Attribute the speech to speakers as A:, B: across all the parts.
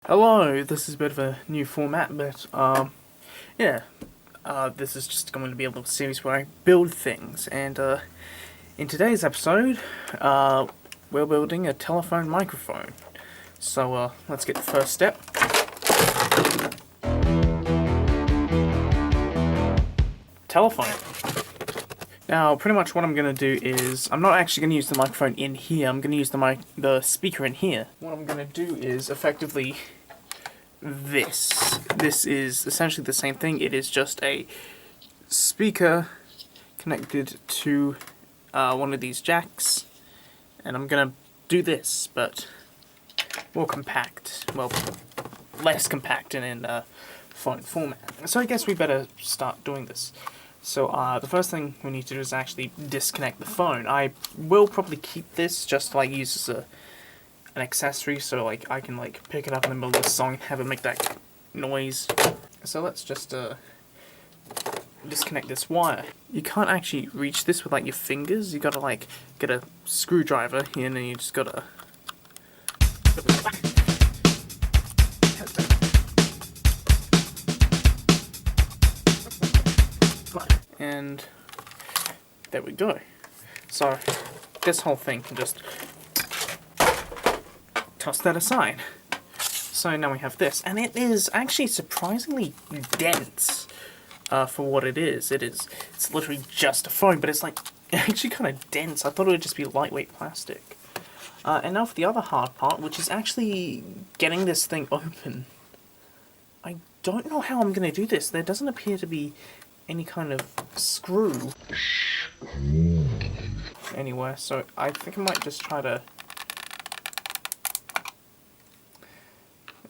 A: Hello, this is a bit of a new format, but yeah, this is just going to be a little series where I build things, and in today's episode, we're building a telephone microphone. So let's get the first step. Telephone. Now, pretty much what I'm going to do is, I'm not actually going to use the microphone in here, I'm going to use the speaker in here. What I'm going to do is effectively this. This is essentially the same thing. It is just a speaker connected to one of these jacks, and I'm gonna do this, but more compact. Well, less compact and in phone format. So I guess we better start doing this. So the first thing we need to do is actually disconnect the phone. I will probably keep this just to like use as an accessory, so like I can like pick it up in the middle of the song and have it make that noise. So let's just disconnect this wire. You can't actually reach this with like your fingers. You gotta like get a screwdriver here, and then you just gotta and there we go. So this whole thing can just toss that aside. So now we have this, and it is actually surprisingly dense for what it is. It's literally just a phone, but it's like actually kind of dense. I thought it would just be lightweight plastic. And now for the other hard part, which is actually getting this thing open. I don't know how I'm going to do this. There doesn't appear to be any kind of screw anywhere, so I think I might just try to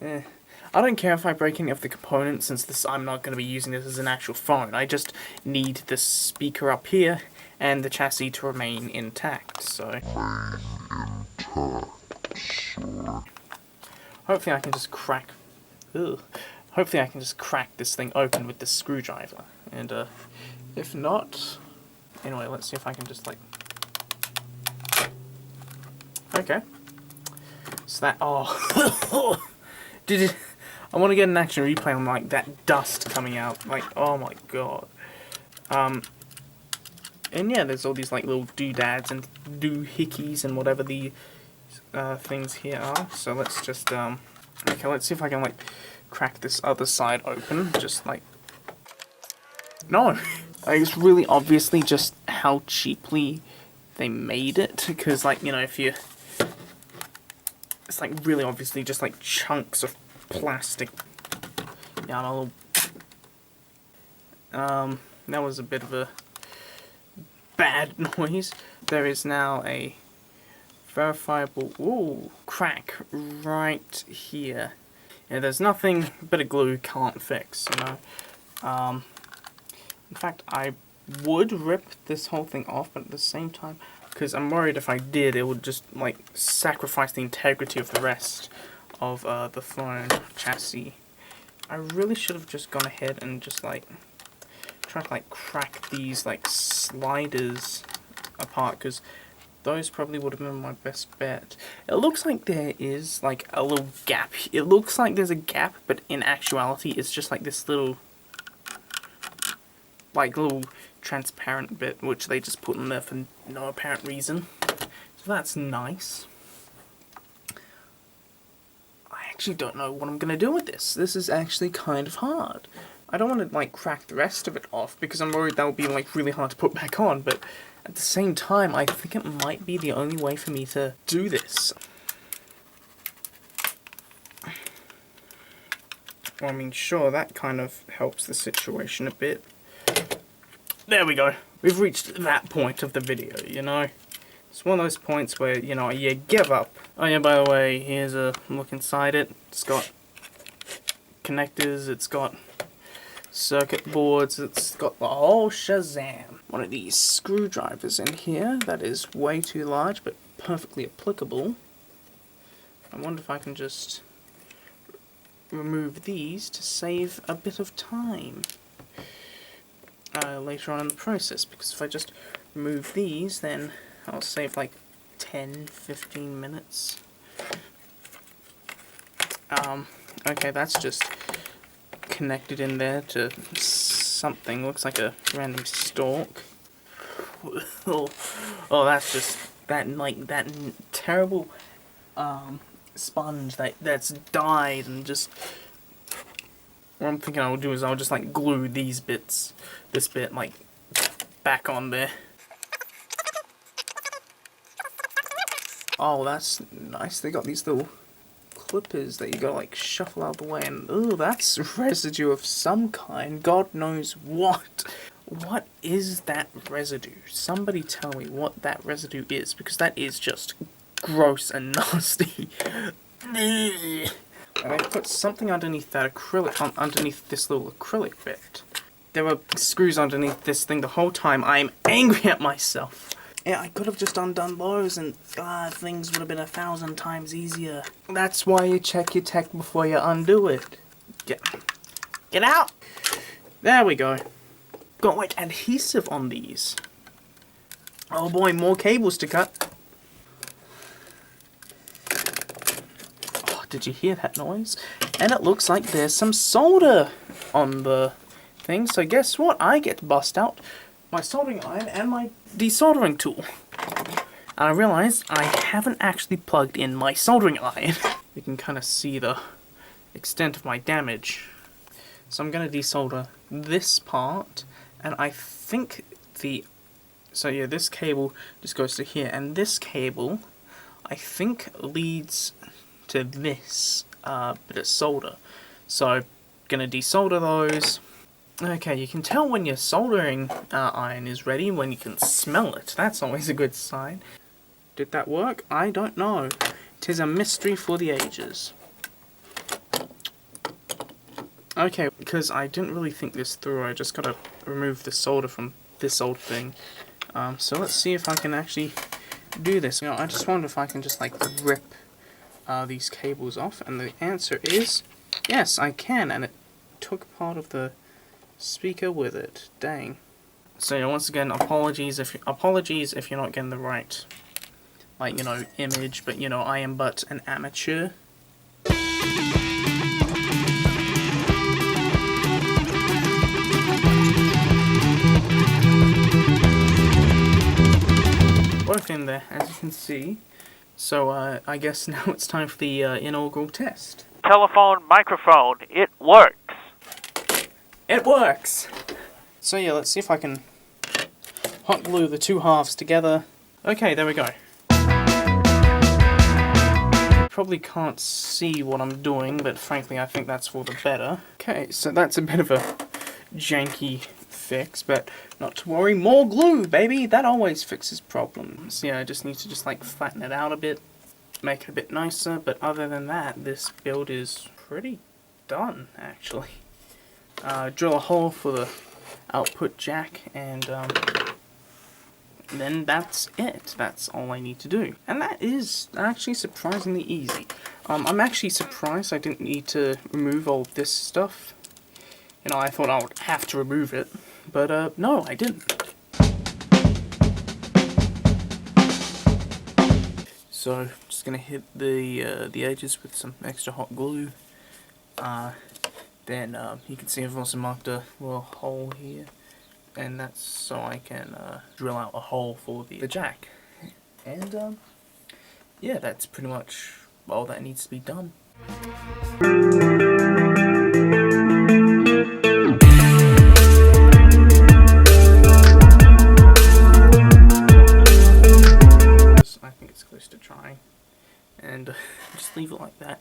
A: I don't care if I break any of the components, since I'm not going to be using this as an actual phone. I just need the speaker up here and the chassis to remain intact, so hopefully I can just crack hopefully I can just crack this thing open with this screwdriver. And if not, anyway, let's see if I can just like, okay, so that, oh did it, I want to get an action replay on like that dust coming out, like, oh my god. And yeah, there's all these like little doodads and doohickeys and whatever the things here are. So let's just okay, let's see if I can like crack this other side open, just like, no. Like, it's really obviously just how cheaply they made it, because like, you know, if you, it's like really obviously just like chunks of plastic. Yeah, a little, that was a bit of a bad noise. There is now a verifiable crack right here. Yeah, there's nothing but a glue can't fix, you know. In fact, I would rip this whole thing off, but at the same time, because I'm worried if I did, it would just like sacrifice the integrity of the rest of the phone chassis. I really should have just gone ahead and just like tried to like crack these like sliders apart, because those probably would have been my best bet. It looks like there is like a little gap. It looks like there's a gap, but in actuality it's just like this little transparent bit which they just put in there for no apparent reason. So that's nice. I actually don't know what I'm gonna do with this. This is actually kind of hard. I don't want to like crack the rest of it off because I'm worried that will be like really hard to put back on, but at the same time I think it might be the only way for me to do this. Well, I mean, sure, that kind of helps the situation a bit. There we go. We've reached that point of the video, you know? It's one of those points where, you know, you give up. Oh yeah, by the way, here's a look inside it. It's got connectors, it's got circuit boards, it's got the whole shazam. One of these screwdrivers in here that is way too large, but perfectly applicable. I wonder if I can just remove these to save a bit of time later on in the process, because if I just remove these, then I'll save like 10-15 minutes. Okay, that's just connected in there to something. Looks like a random stalk. Oh, that's just that terrible sponge that's died and just. What I'm thinking I'll do is I'll just like glue this bit like back on there. Oh, that's nice. They got these little clippers that you gotta like shuffle out the way, and oh, that's residue of some kind. God knows what. What is that residue? Somebody tell me what that residue is, because that is just gross and nasty. And I put something underneath that acrylic, underneath this little acrylic bit. There were screws underneath this thing the whole time. I'm angry at myself. Yeah, I could have just undone those and things would have been 1,000 times easier. That's why you check your tech before you undo it. Get out! There we go. Got like adhesive on these. Oh boy, more cables to cut. Oh, did you hear that noise? And it looks like there's some solder on the thing. So guess what? I get to bust out my soldering iron and my desoldering tool. And I realized I haven't actually plugged in my soldering iron. You can kind of see the extent of my damage. So I'm going to desolder this part, and I think so yeah, this cable just goes to here, and this cable, I think, leads to this bit of solder. So I'm going to desolder those. Okay, you can tell when your soldering iron is ready when you can smell it. That's always a good sign. Did that work? I don't know. 'Tis a mystery for the ages. Okay, because I didn't really think this through, I just gotta remove the solder from this old thing. So let's see if I can actually do this. I just wonder if I can just like rip these cables off, and the answer is yes, I can, and it took part of the speaker with it. Dang. So yeah, once again, apologies if you're not getting the right, like, you know, image, but you know, I am but an amateur. Both in there, as you can see. So I guess now it's time for the inaugural test.
B: Telephone microphone, it works.
A: It works! So yeah, let's see if I can hot glue the two halves together. Okay, there we go. Probably can't see what I'm doing, but frankly I think that's for the better. Okay, so that's a bit of a janky fix, but not to worry, more glue, baby! That always fixes problems. Yeah, I just need to just like flatten it out a bit, make it a bit nicer, but other than that, this build is pretty done, actually. Drill a hole for the output jack, and then that's it. That's all I need to do. And that is actually surprisingly easy. I'm actually surprised I didn't need to remove all this stuff. You know, I thought I would have to remove it, but no, I didn't. So, just gonna hit the edges with some extra hot glue. Then you can see I've also marked a little hole here, and that's so I can drill out a hole for the jack. And yeah, that's pretty much all that needs to be done. I think it's close to drying, and just leave it like that.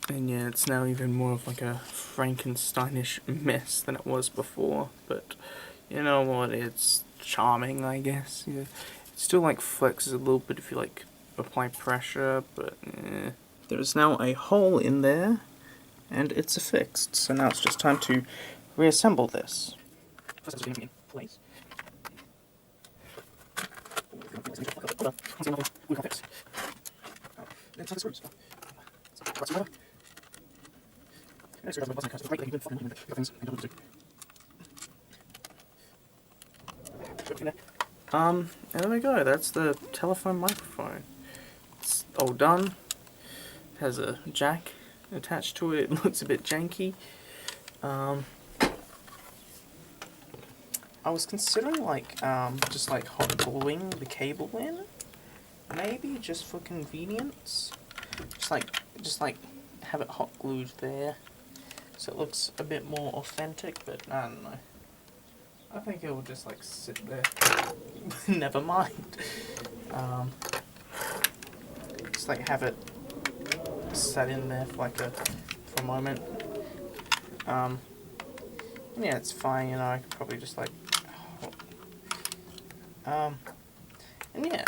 A: And yeah, it's now even more of like a Frankensteinish mess than it was before, but you know what, it's charming, I guess. Yeah. It still like flexes a little bit if you like apply pressure, but there's now a hole in there, and it's affixed. So now it's just time to reassemble this. First, it's in place. And there we go, that's the telephone microphone. It's all done. It has a jack attached to it. It looks a bit janky. I was considering like just like hot gluing the cable in, maybe just for convenience. Just like have it hot glued there, so it looks a bit more authentic. But I don't know. I think it will just like sit there. Never mind. Just like have it set in there for like for a moment. Yeah, it's fine. You know, I could probably just like. And yeah,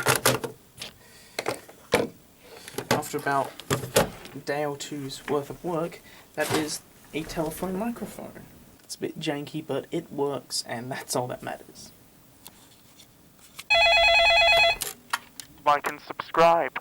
A: after about a day or two's worth of work, that is a telephone microphone. It's a bit janky, but it works, and that's all that matters.
B: Like and subscribe.